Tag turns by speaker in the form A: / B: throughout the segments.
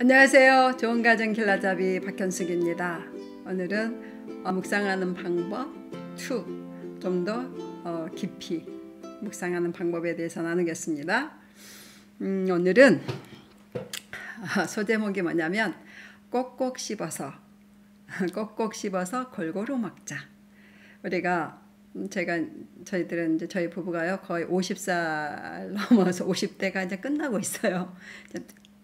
A: 안녕하세요. 좋은 가정 길라잡이 박현숙입니다. 오늘은 묵상하는 방법 2, 좀 더 깊이 묵상하는 방법에 대해서 나누겠습니다. 오늘은 소제목이 뭐냐면 꼭꼭 씹어서 골고루 먹자. 우리가 저희들은 이제 저희 부부가요 거의 50살 넘어서 50대가 이제 끝나고 있어요.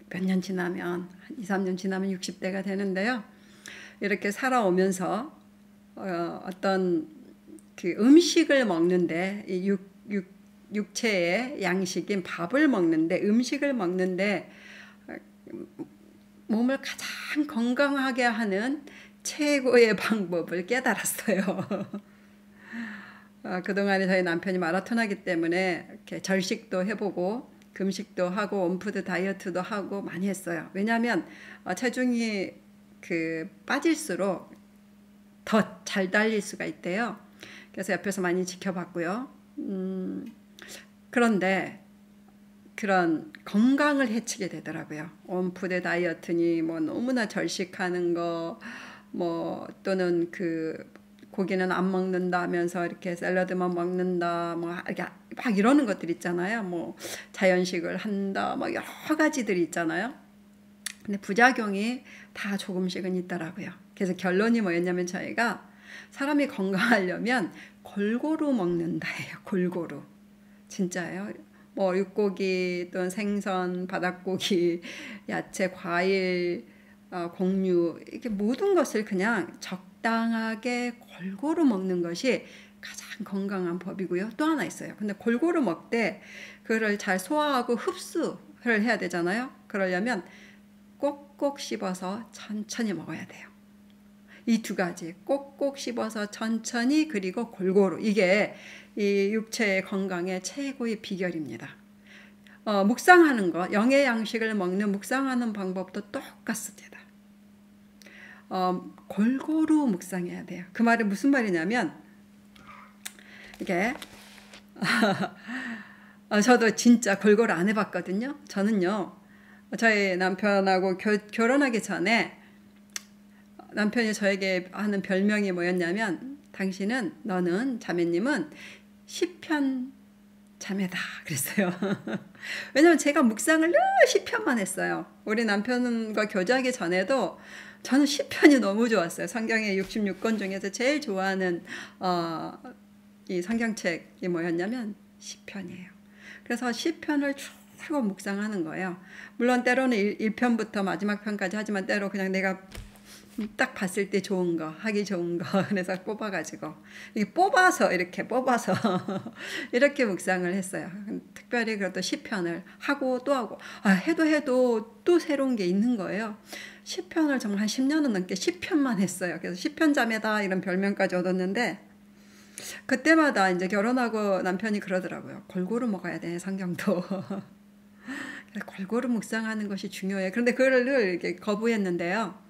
A: 몇 년 지나면 2, 3년 지나면 60대가 되는데요. 이렇게 살아오면서 어떤 그 음식을 먹는데 이 육체의 양식인 밥을 먹는데 음식을 먹는데 몸을 가장 건강하게 하는 최고의 방법을 깨달았어요. 그동안에 저희 남편이 마라톤 하기 때문에 이렇게 절식도 해보고 금식도 하고 온푸드 다이어트도 하고 많이 했어요. 왜냐하면 체중이 빠질수록 더 잘 달릴 수가 있대요. 그래서 옆에서 많이 지켜봤고요. 그런데 그런 건강을 해치게 되더라고요. 온푸드 다이어트니 뭐 너무나 절식하는 거 또는 고기는 안 먹는다 하면서 이렇게 샐러드만 먹는다 이렇게 막 이러는 것들 있잖아요. 자연식을 한다 여러 가지들이 있잖아요. 근데 부작용이 다 조금씩은 있더라고요. 그래서 결론이 뭐였냐면 저희가 사람이 건강하려면 골고루 먹는다예요. 골고루. 진짜예요. 육고기 또는 생선, 바닷고기, 야채, 과일, 곡류 이렇게 모든 것을 그냥 적당하게 골고루 먹는 것이 가장 건강한 법이고요. 또 하나 있어요. 근데 골고루 먹되 그거를 잘 소화하고 흡수를 해야 되잖아요. 그러려면 꼭꼭 씹어서 천천히 먹어야 돼요. 이 두 가지 꼭꼭 씹어서 천천히 그리고 골고루 이게 이 육체의 건강의 최고의 비결입니다. 묵상하는 거 영의 양식을 먹는 묵상하는 방법도 똑같습니다. 골고루 묵상해야 돼요. 그 말은 무슨 말이냐면 이게 저도 진짜 골고루 안 해봤거든요. 저는요 저희 남편하고 결혼하기 전에 남편이 저에게 하는 별명이 뭐였냐면 너는 자매님은 시편 자매다 그랬어요. 왜냐면 제가 묵상을 늘 시편만 했어요. 우리 남편과 교제하기 전에도 저는 시편이 너무 좋았어요. 성경의 66권 중에서 제일 좋아하는 이 성경책이 뭐였냐면 시편이에요. 그래서 시편을 쭉 묵상하는 거예요. 물론 때로는 1편부터 마지막 편까지 하지만 때로 그냥 내가 딱 봤을 때 좋은 거, 하기 좋은 거 그래서 뽑아가지고 이렇게 뽑아서 이렇게 묵상을 했어요. 특별히 그것도 시편을 하고 또 하고 해도 또 새로운 게 있는 거예요. 시편을 정말 한 10년은 넘게 시편만 했어요. 그래서 시편 자매다 이런 별명까지 얻었는데 그때마다 이제 결혼하고 남편이 그러더라고요. 골고루 먹어야 돼 성경도. 골고루 묵상하는 것이 중요해. 그런데 그거를 늘 이렇게 거부했는데요.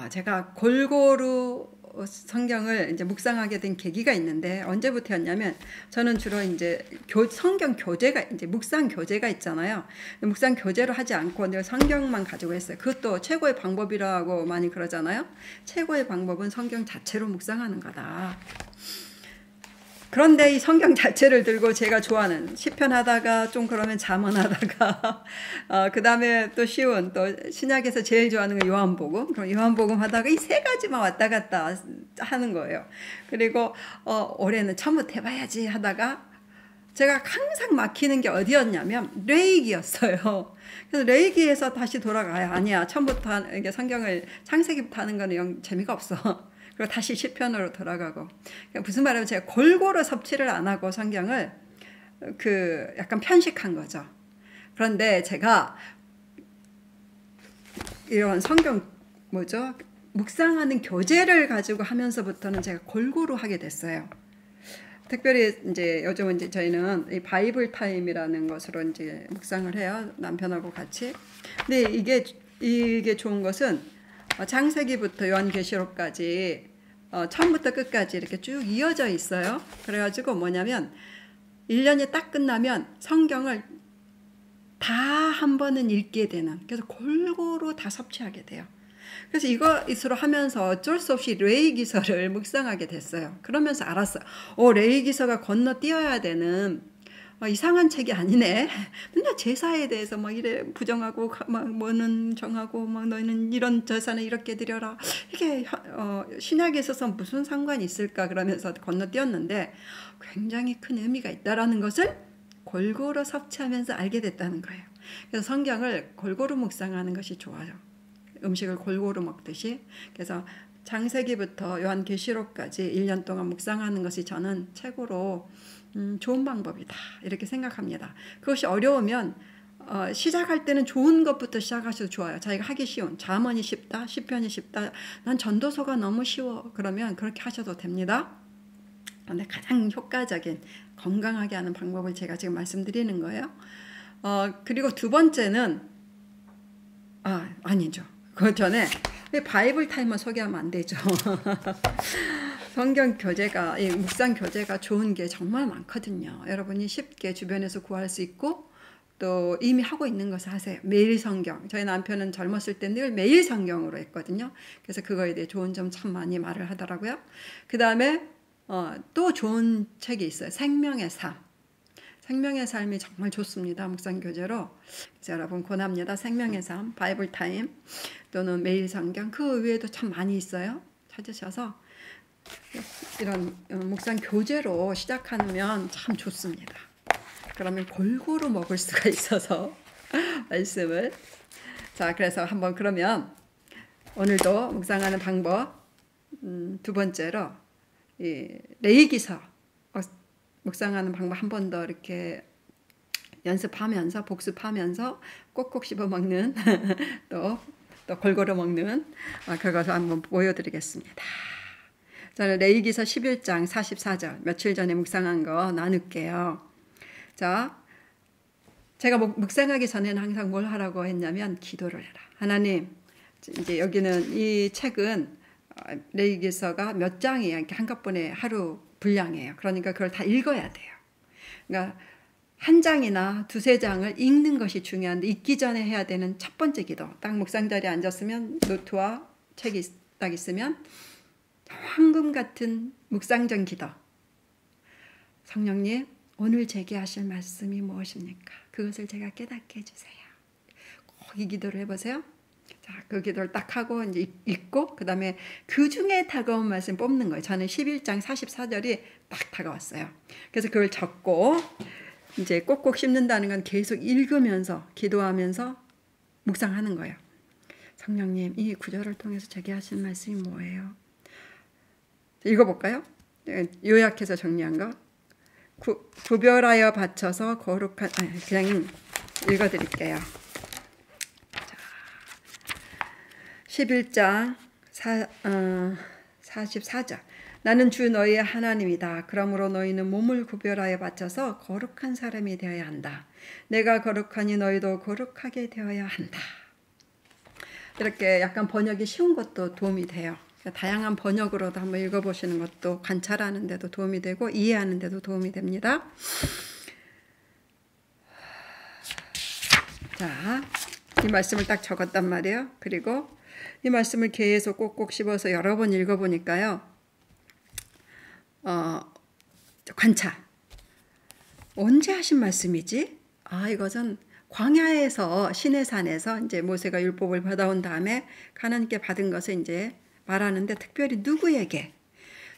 A: 제가 골고루 성경을 이제 묵상하게 된 계기가 있는데 언제부터였냐면 저는 주로 이제 성경 교재가 이제 묵상 교재가 있잖아요. 묵상 교재로 하지 않고 늘 성경만 가지고 했어요. 그것도 최고의 방법이라고 많이 그러잖아요. 최고의 방법은 성경 자체로 묵상하는 거다. 그런데 이 성경 자체를 들고 제가 좋아하는 시편 하다가 좀 그러면 잠언 하다가 그 다음에 또 쉬운 또 신약에서 제일 좋아하는 건 요한복음. 그럼 요한복음 하다가 이 세 가지만 왔다 갔다 하는 거예요. 그리고 올해는 처음부터 해봐야지 하다가 제가 항상 막히는 게 어디였냐면 레위기였어요. 그래서 레위기에서 다시 돌아가야 아니야. 처음부터 이게 성경을 창세기부터 하는 거는 영 재미가 없어. 그리고 다시 시편으로 돌아가고. 무슨 말이냐면 제가 골고루 섭취를 안 하고 성경을 약간 편식한 거죠. 그런데 제가 이런 성경 묵상하는 교재를 가지고 하면서부터는 제가 골고루 하게 됐어요. 특별히 이제 요즘은 이제 저희는 이 바이블 타임이라는 것으로 이제 묵상을 해요. 남편하고 같이. 근데 이게 좋은 것은 창세기부터 요한계시록까지 처음부터 끝까지 이렇게 쭉 이어져 있어요. 그래가지고 뭐냐면 1년이 딱 끝나면 성경을 다 한 번은 읽게 되는, 그래서 골고루 다 섭취하게 돼요. 그래서 이것으로 하면서 어쩔 수 없이 레위기서를 묵상하게 됐어요. 그러면서 알았어요. 레위기서가 건너뛰어야 되는 이상한 책이 아니네. 맨날 제사에 대해서 막 이래 부정하고 막 뭐는 정하고 막 너희는 이런 제사는 이렇게 드려라. 이게 신약에 있어서 무슨 상관이 있을까 그러면서 건너뛰었는데 굉장히 큰 의미가 있다라는 것을 골고루 섭취하면서 알게 됐다는 거예요. 그래서 성경을 골고루 묵상하는 것이 좋아요. 음식을 골고루 먹듯이. 그래서 창세기부터 요한계시록까지 1년 동안 묵상하는 것이 저는 최고로 좋은 방법이다 이렇게 생각합니다. 그것이 어려우면 시작할 때는 좋은 것부터 시작하셔도 좋아요. 자기가 하기 쉬운 잠언이 쉽다, 시편이 쉽다, 난 전도서가 너무 쉬워, 그러면 그렇게 하셔도 됩니다. 근데 가장 효과적인 건강하게 하는 방법을 제가 지금 말씀드리는 거예요. 그리고 두 번째는 아니죠. 그 전에 바이블 타임만 소개하면 안 되죠. 성경 교재가, 이 묵상 교재가 좋은 게 정말 많거든요. 여러분이 쉽게 주변에서 구할 수 있고 또 이미 하고 있는 것을 하세요. 매일 성경. 저희 남편은 젊었을 때 늘 매일 성경으로 했거든요. 그래서 그거에 대해 좋은 점 참 많이 말을 하더라고요. 그 다음에 또 좋은 책이 있어요. 생명의 삶. 생명의 삶이 정말 좋습니다. 묵상 교재로. 그래서 여러분 권합니다. 생명의 삶, 바이블 타임 또는 매일 성경, 그 외에도 참 많이 있어요. 찾으셔서 이런 묵상 교재로 시작하면 참 좋습니다. 그러면 골고루 먹을 수가 있어서 말씀을. 자, 그래서 한번 그러면 오늘도 묵상하는 방법 두 번째로 이 레위기서 묵상하는 방법 한 번 더 이렇게 연습하면서 복습하면서 꼭꼭 씹어 먹는 또 골고루 먹는 그것을 한번 보여드리겠습니다. 저는 레위기서 11장 44절 며칠 전에 묵상한 거 나눌게요. 자, 제가 묵상하기 전에는 항상 뭘 하라고 했냐면 기도를 해라. 하나님, 이제 여기는 이 책은 레위기서가 몇 장이에요. 이렇게 한꺼번에 하루 분량이에요. 그러니까 그걸 다 읽어야 돼요. 그러니까 한 장이나 두세 장을 읽는 것이 중요한데 읽기 전에 해야 되는 첫 번째 기도. 딱 묵상 자리에 앉았으면 노트와 책이 딱 있으면 황금 같은 묵상전 기도. 성령님, 오늘 제게 하실 말씀이 무엇입니까? 그것을 제가 깨닫게 해주세요. 꼭 이 기도를 해보세요. 자, 그 기도를 딱 하고 이제 읽고 그 다음에 그 중에 다가온 말씀 뽑는 거예요. 저는 11장 44절이 딱 다가왔어요. 그래서 그걸 적고 이제 꼭꼭 씹는다는 건 계속 읽으면서 기도하면서 묵상하는 거예요. 성령님, 이 구절을 통해서 제게 하신 말씀이 뭐예요? 읽어볼까요? 요약해서 정리한 거. 구별하여 바쳐서 거룩한, 그냥 읽어드릴게요. 11장 44절. 나는 주 너희의 하나님이다. 그러므로 너희는 몸을 구별하여 바쳐서 거룩한 사람이 되어야 한다. 내가 거룩하니 너희도 거룩하게 되어야 한다. 이렇게 약간 번역이 쉬운 것도 도움이 돼요. 다양한 번역으로도 한번 읽어보시는 것도 관찰하는 데도 도움이 되고 이해하는 데도 도움이 됩니다. 자, 이 말씀을 딱 적었단 말이에요. 그리고 이 말씀을 계속 꼭꼭 씹어서 여러 번 읽어보니까요. 관찰. 언제 하신 말씀이지? 이것은 광야에서 시내산에서 이제 모세가 율법을 받아온 다음에 하나님께 받은 것을 이제 말하는데 특별히 누구에게?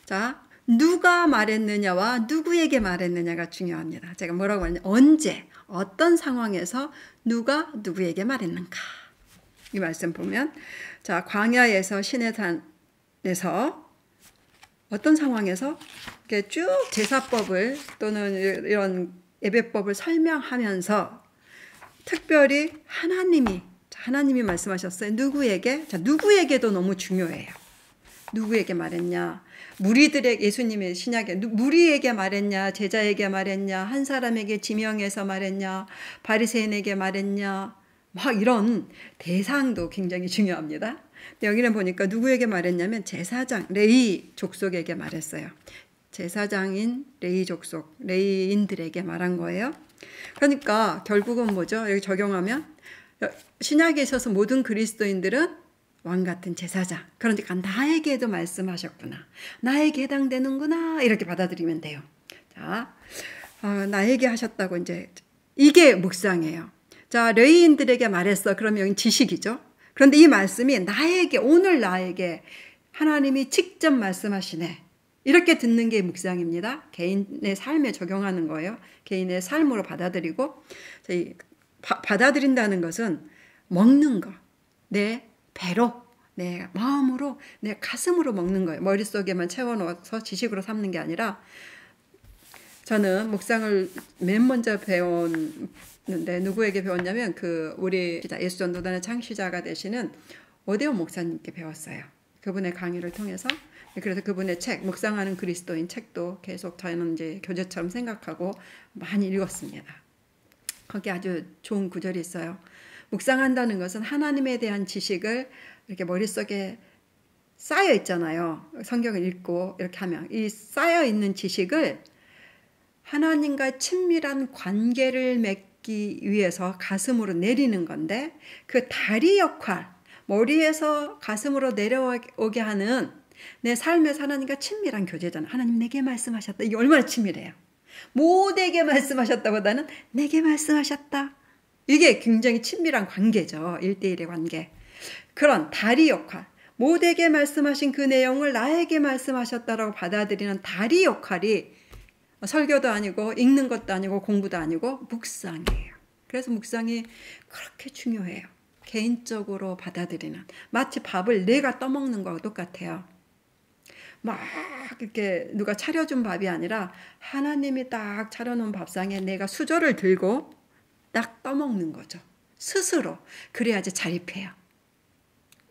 A: 자, 누가 말했느냐와 누구에게 말했느냐가 중요합니다. 제가 뭐라고 말했냐? 언제, 어떤 상황에서 누가 누구에게 말했는가? 이 말씀 보면 자, 광야에서 시내산에서 어떤 상황에서 이렇게 쭉 제사법을 또는 이런 예배법을 설명하면서 특별히 하나님이 말씀하셨어요. 누구에게? 자, 누구에게도 너무 중요해요. 누구에게 말했냐? 무리들에게, 예수님의 신약에 무리에게 말했냐? 제자에게 말했냐? 한 사람에게 지명해서 말했냐? 바리새인에게 말했냐? 막 이런 대상도 굉장히 중요합니다. 여기는 보니까 누구에게 말했냐면 제사장, 레위 족속에게 말했어요. 제사장인 레위 족속, 레위인들에게 말한 거예요. 그러니까 결국은 뭐죠? 여기 적용하면 신약에 있어서 모든 그리스도인들은 왕 같은 제사장. 그러니까 나에게도 말씀하셨구나. 나에게 해당되는구나. 이렇게 받아들이면 돼요. 자, 나에게 하셨다고 이제 이게 묵상이에요. 자, 레위인들에게 말했어. 그러면 여기 지식이죠. 그런데 이 말씀이 나에게 오늘 나에게 하나님이 직접 말씀하시네. 이렇게 듣는 게 묵상입니다. 개인의 삶에 적용하는 거예요. 개인의 삶으로 받아들이고 받아들인다는 것은 먹는 거. 내 배로, 내 마음으로, 내 가슴으로 먹는 거예요. 머릿속에만 채워넣어서 지식으로 삼는 게 아니라 저는 묵상을 맨 먼저 배웠는데 누구에게 배웠냐면 우리 예수전도단의 창시자가 되시는 오대원 목사님께 배웠어요. 그분의 강의를 통해서. 그래서 그분의 책 묵상하는 그리스도인 책도 계속 저는 이제 교재처럼 생각하고 많이 읽었습니다. 거기 아주 좋은 구절이 있어요. 묵상한다는 것은 하나님에 대한 지식을 이렇게 머릿속에 쌓여 있잖아요. 성경을 읽고 이렇게 하면 이 쌓여 있는 지식을 하나님과 친밀한 관계를 맺기 위해서 가슴으로 내리는 건데 그 다리 역할, 머리에서 가슴으로 내려오게 하는 내 삶에서 하나님과 친밀한 교제잖아요. 하나님 내게 말씀하셨다. 이게 얼마나 친밀해요. 모두에게 말씀하셨다보다는 내게 말씀하셨다. 이게 굉장히 친밀한 관계죠. 1대1의 관계. 그런 다리 역할, 모두에게 말씀하신 그 내용을 나에게 말씀하셨다라고 받아들이는 다리 역할이 설교도 아니고 읽는 것도 아니고 공부도 아니고 묵상이에요. 그래서 묵상이 그렇게 중요해요. 개인적으로 받아들이는. 마치 밥을 내가 떠먹는 거와 똑같아요. 막 이렇게 누가 차려준 밥이 아니라 하나님이 딱 차려놓은 밥상에 내가 수저를 들고 딱 떠먹는 거죠. 스스로. 그래야지 자립해요.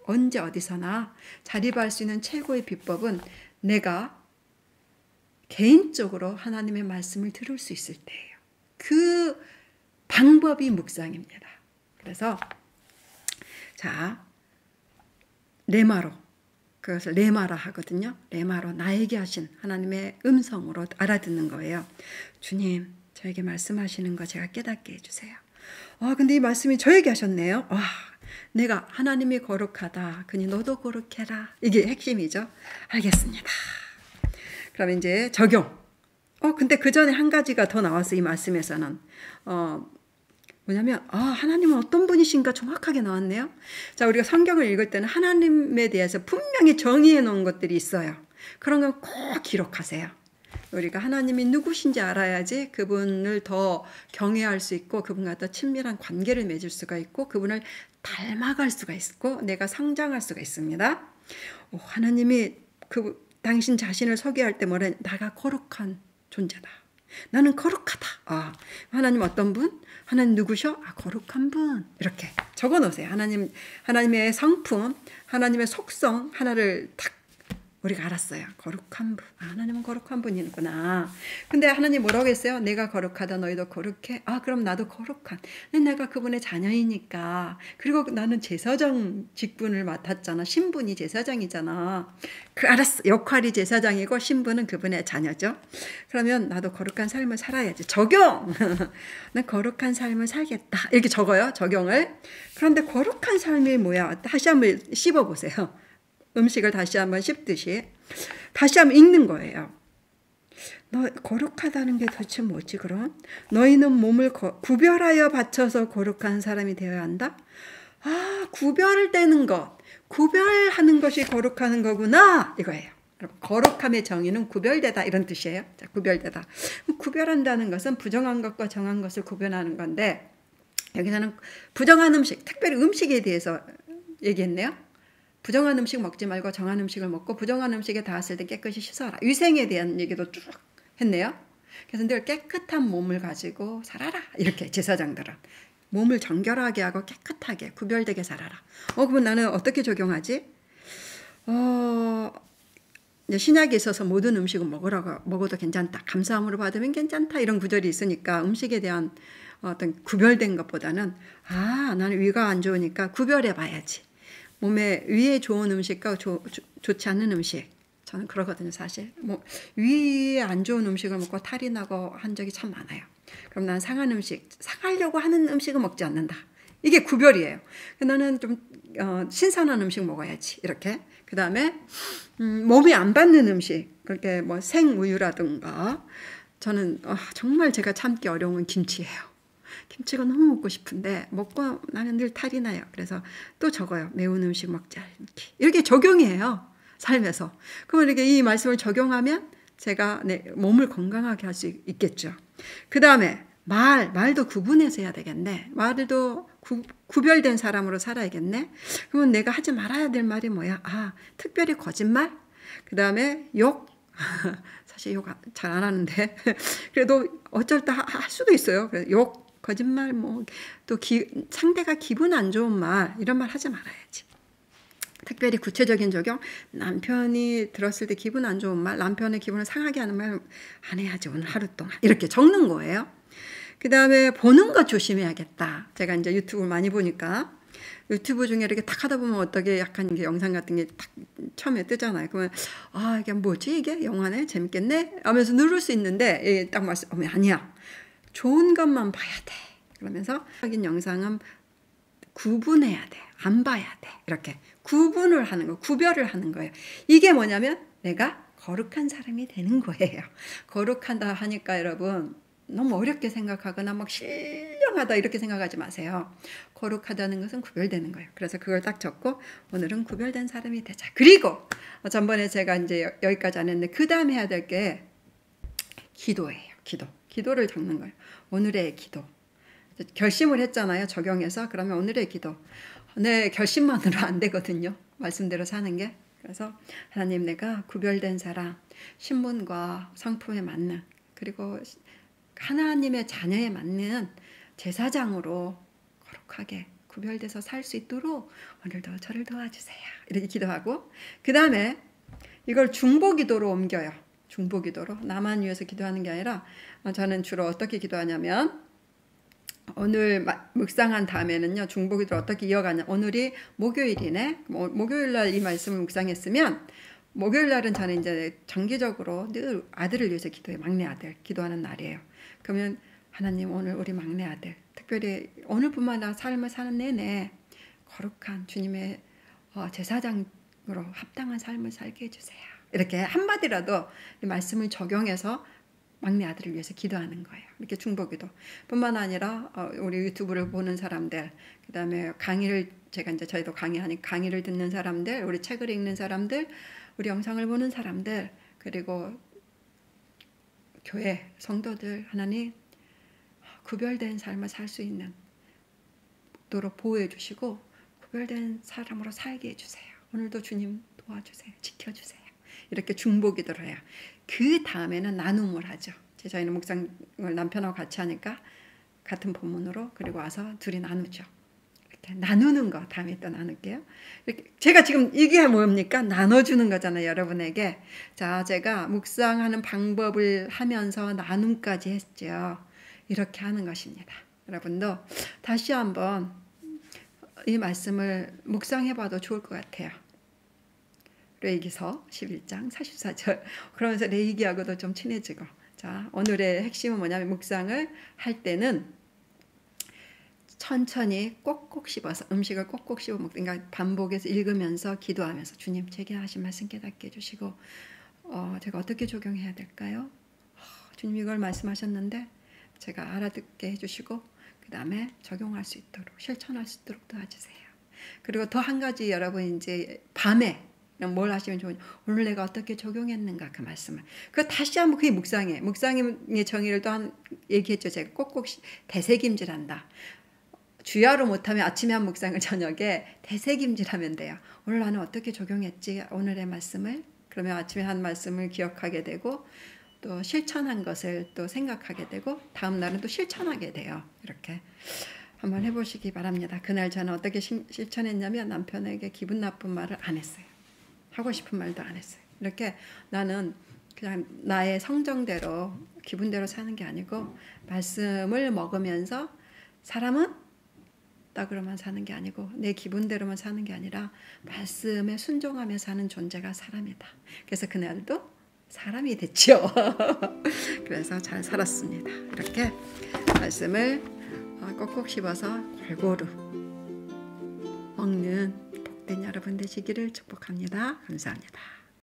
A: 언제 어디서나 자립할 수 있는 최고의 비법은 내가 개인적으로 하나님의 말씀을 들을 수 있을 때예요. 그 방법이 묵상입니다. 그래서 자, 레마로, 그것을 레마라 하거든요. 레마로 나에게 하신 하나님의 음성으로 알아듣는 거예요. 주님, 저에게 말씀하시는 거 제가 깨닫게 해주세요. 근데 이 말씀이 저에게 하셨네요. 내가 하나님이 거룩하다. 그니 너도 거룩해라. 이게 핵심이죠. 알겠습니다. 그럼 이제 적용. 근데 그 전에 한 가지가 더 나왔어요. 이 말씀에서는. 뭐냐면 하나님은 어떤 분이신가 정확하게 나왔네요. 자, 우리가 성경을 읽을 때는 하나님에 대해서 분명히 정의해 놓은 것들이 있어요. 그런 건 꼭 기록하세요. 우리가 하나님이 누구신지 알아야지 그분을 더 경외할 수 있고 그분과 더 친밀한 관계를 맺을 수가 있고 그분을 닮아갈 수가 있고 내가 성장할 수가 있습니다. 하나님이 당신 자신을 소개할 때 뭐래? 나가 거룩한 존재다. 나는 거룩하다. 하나님 어떤 분? 하나님 누구셔? 거룩한 분. 이렇게 적어 놓으세요. 하나님의 성품, 하나님의 속성 하나를 딱 우리가 알았어요. 거룩한 분. 하나님은 거룩한 분이구나. 근데 하나님 뭐라고 했어요? 내가 거룩하다 너희도 거룩해. 그럼 나도 거룩한. 내가 그분의 자녀이니까. 그리고 나는 제사장 직분을 맡았잖아. 신분이 제사장이잖아. 알았어. 역할이 제사장이고 신분은 그분의 자녀죠. 그러면 나도 거룩한 삶을 살아야지. 적용! 난 거룩한 삶을 살겠다. 이렇게 적어요. 적용을. 그런데 거룩한 삶이 뭐야? 다시 한번 씹어보세요. 음식을 다시 한번 씹듯이 다시 한번 읽는 거예요. 너 거룩하다는 게 도대체 뭐지 그럼? 너희는 몸을 구별하여 바쳐서 거룩한 사람이 되어야 한다? 구별되는 것, 구별하는 것이 거룩하는 거구나 이거예요. 거룩함의 정의는 구별되다 이런 뜻이에요. 자, 구별되다. 구별한다는 것은 부정한 것과 정한 것을 구별하는 건데 여기서는 부정한 음식, 특별히 음식에 대해서 얘기했네요. 부정한 음식 먹지 말고 정한 음식을 먹고 부정한 음식에 닿았을 때 깨끗이 씻어라. 위생에 대한 얘기도 쭉 했네요. 그래서 늘 깨끗한 몸을 가지고 살아라. 이렇게 제사장들은. 몸을 정결하게 하고 깨끗하게 구별되게 살아라. 그러면 나는 어떻게 적용하지? 신약에 있어서 모든 음식은 먹어도 괜찮다. 감사함으로 받으면 괜찮다. 이런 구절이 있으니까 음식에 대한 어떤 구별된 것보다는 나는 위가 안 좋으니까 구별해 봐야지. 몸에 위에 좋은 음식과 좋지 않은 음식. 저는 그러거든요, 사실. 위에 안 좋은 음식을 먹고 탈이 나고 한 적이 참 많아요. 그럼 난 상한 음식, 상하려고 하는 음식은 먹지 않는다. 이게 구별이에요. 나는 좀 신선한 음식 먹어야지. 이렇게. 그 다음에 몸이 안 받는 음식, 그렇게 뭐 생우유라든가. 저는 정말 제가 참기 어려운 건 김치예요. 김치가 너무 먹고 싶은데 먹고 나면 늘 탈이 나요. 그래서 또 적어요. 매운 음식 먹지 않기. 이렇게 적용이에요. 삶에서. 그러면 이렇게 이 말씀을 적용하면 제가 내 몸을 건강하게 할 수 있겠죠. 그 다음에 말도 구분해서 해야 되겠네. 말도 구별된 사람으로 살아야겠네. 그러면 내가 하지 말아야 될 말이 뭐야? 특별히 거짓말? 그 다음에 욕? 사실 욕 잘 안 하는데 그래도 어쩔 때 할 수도 있어요. 욕, 거짓말, 또 상대가 기분 안 좋은 말, 이런 말 하지 말아야지. 특별히 구체적인 적용, 남편이 들었을 때 기분 안 좋은 말, 남편의 기분을 상하게 하는 말 안 해야지 오늘 하루 동안. 이렇게 적는 거예요. 그 다음에 보는 것 조심해야겠다. 제가 이제 유튜브를 많이 보니까 유튜브 중에 이렇게 탁 하다 보면 어떻게 약간 이게 영상 같은 게 탁 처음에 뜨잖아요. 그러면 이게 뭐지? 이게 영화네? 재밌겠네? 하면서 누를 수 있는데 딱 말씀하면 아니야. 좋은 것만 봐야 돼. 그러면서 하긴 영상은 구분해야 돼. 안 봐야 돼. 이렇게 구분을 하는 거, 구별을 하는 거예요. 이게 뭐냐면 내가 거룩한 사람이 되는 거예요. 거룩하다 하니까 여러분 너무 어렵게 생각하거나 막 신령하다 이렇게 생각하지 마세요. 거룩하다는 것은 구별되는 거예요. 그래서 그걸 딱 적고 오늘은 구별된 사람이 되자. 그리고 전번에 제가 이제 여기까지 안 했는데 그 다음 해야 될 게 기도예요. 기도를 적는 거예요. 오늘의 기도. 결심을 했잖아요. 적용해서. 그러면 오늘의 기도. 내 결심만으로 안 되거든요. 말씀대로 사는 게. 그래서 하나님, 내가 구별된 사람, 신분과 성품에 맞는, 그리고 하나님의 자녀에 맞는 제사장으로 거룩하게 구별돼서 살 수 있도록 오늘도 저를 도와주세요. 이렇게 기도하고, 그 다음에 이걸 중보기도로 옮겨요. 중보기도로. 나만 위해서 기도하는 게 아니라 저는 주로 어떻게 기도하냐면 오늘 묵상한 다음에는요, 중보기도를 어떻게 이어가냐. 오늘이 목요일이네. 목요일날 이 말씀을 묵상했으면 목요일날은 저는 이제 정기적으로 늘 아들을 위해서 기도해요. 막내 아들 기도하는 날이에요. 그러면 하나님, 오늘 우리 막내 아들, 특별히 오늘뿐만 아니라 삶을 사는 내내 거룩한 주님의 제사장으로 합당한 삶을 살게 해주세요. 이렇게 한마디라도 이 말씀을 적용해서 막내 아들을 위해서 기도하는 거예요. 이렇게 중보기도 뿐만 아니라 우리 유튜브를 보는 사람들, 그 다음에 강의를, 제가 이제 저희도 강의하니까 강의를 듣는 사람들, 우리 책을 읽는 사람들, 우리 영상을 보는 사람들, 그리고 교회 성도들, 하나님 구별된 삶을 살 수 있는 도록 보호해 주시고 구별된 사람으로 살게 해주세요. 오늘도 주님 도와주세요. 지켜주세요. 이렇게 중보기도를 해요. 그 다음에는 나눔을 하죠. 저희는 묵상을 남편하고 같이 하니까 같은 본문으로, 그리고 와서 둘이 나누죠. 이렇게 나누는 거 다음에 또 나눌게요. 이렇게 제가 지금 이게 뭡니까? 나눠주는 거잖아요, 여러분에게. 자, 제가 묵상하는 방법을 하면서 나눔까지 했죠. 이렇게 하는 것입니다. 여러분도 다시 한번 이 말씀을 묵상해봐도 좋을 것 같아요. 레위기서 11장 44절. 그러면서 레위기하고도 좀 친해지고. 자, 오늘의 핵심은 뭐냐면 묵상을 할 때는 천천히 꼭꼭 씹어서, 음식을 꼭꼭 씹어 먹든가 반복해서 읽으면서 기도하면서 주님, 제게 하신 말씀 깨닫게 해주시고 제가 어떻게 적용해야 될까요? 주님 이걸 말씀하셨는데 제가 알아듣게 해주시고 그 다음에 적용할 수 있도록, 실천할 수 있도록 도와주세요. 그리고 더 한 가지, 여러분 이제 밤에 뭘 하시면 좋으냐, 오늘 내가 어떻게 적용했는가, 그 말씀을. 그거 다시 한번 그게 묵상해. 묵상의 정의를 또 얘기했죠. 제가 꼭꼭 되새김질한다. 주야로 못하면 아침에 한 묵상을 저녁에 되새김질하면 돼요. 오늘 나는 어떻게 적용했지, 오늘의 말씀을. 그러면 아침에 한 말씀을 기억하게 되고 또 실천한 것을 또 생각하게 되고 다음 날은 또 실천하게 돼요. 이렇게 한번 해보시기 바랍니다. 그날 저는 어떻게 실천했냐면 남편에게 기분 나쁜 말을 안 했어요. 하고 싶은 말도 안 했어요. 이렇게 나는 그냥 나의 성정대로 기분대로 사는 게 아니고 말씀을 먹으면서 사람은 딱으로만 사는 게 아니고 내 기분대로만 사는 게 아니라 말씀에 순종하며 사는 존재가 사람이다. 그래서 그날도 사람이 됐죠. 그래서 잘 살았습니다. 이렇게 말씀을 꼭꼭 씹어서 골고루 먹는 복된 여러분 되시기를 축복합니다. 감사합니다.